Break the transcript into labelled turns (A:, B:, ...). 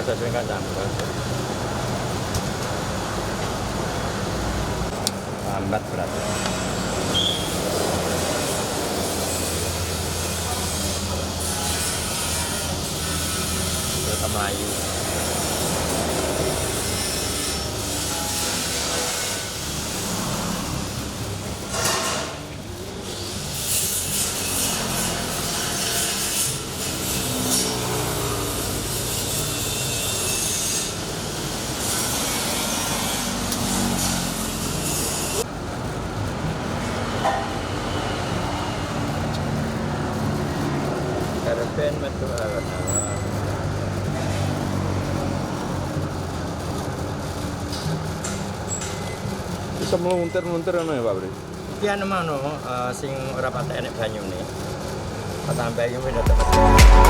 A: sesuai kan campur. Lambat berarti. Kita Melayu. Karpen metu alat-alat.
B: Bisa meluntir-meluntir ngono ya, Pak Bri?
A: Iki anu mano sing ora patek enek banyune. Tambah iki beda temen.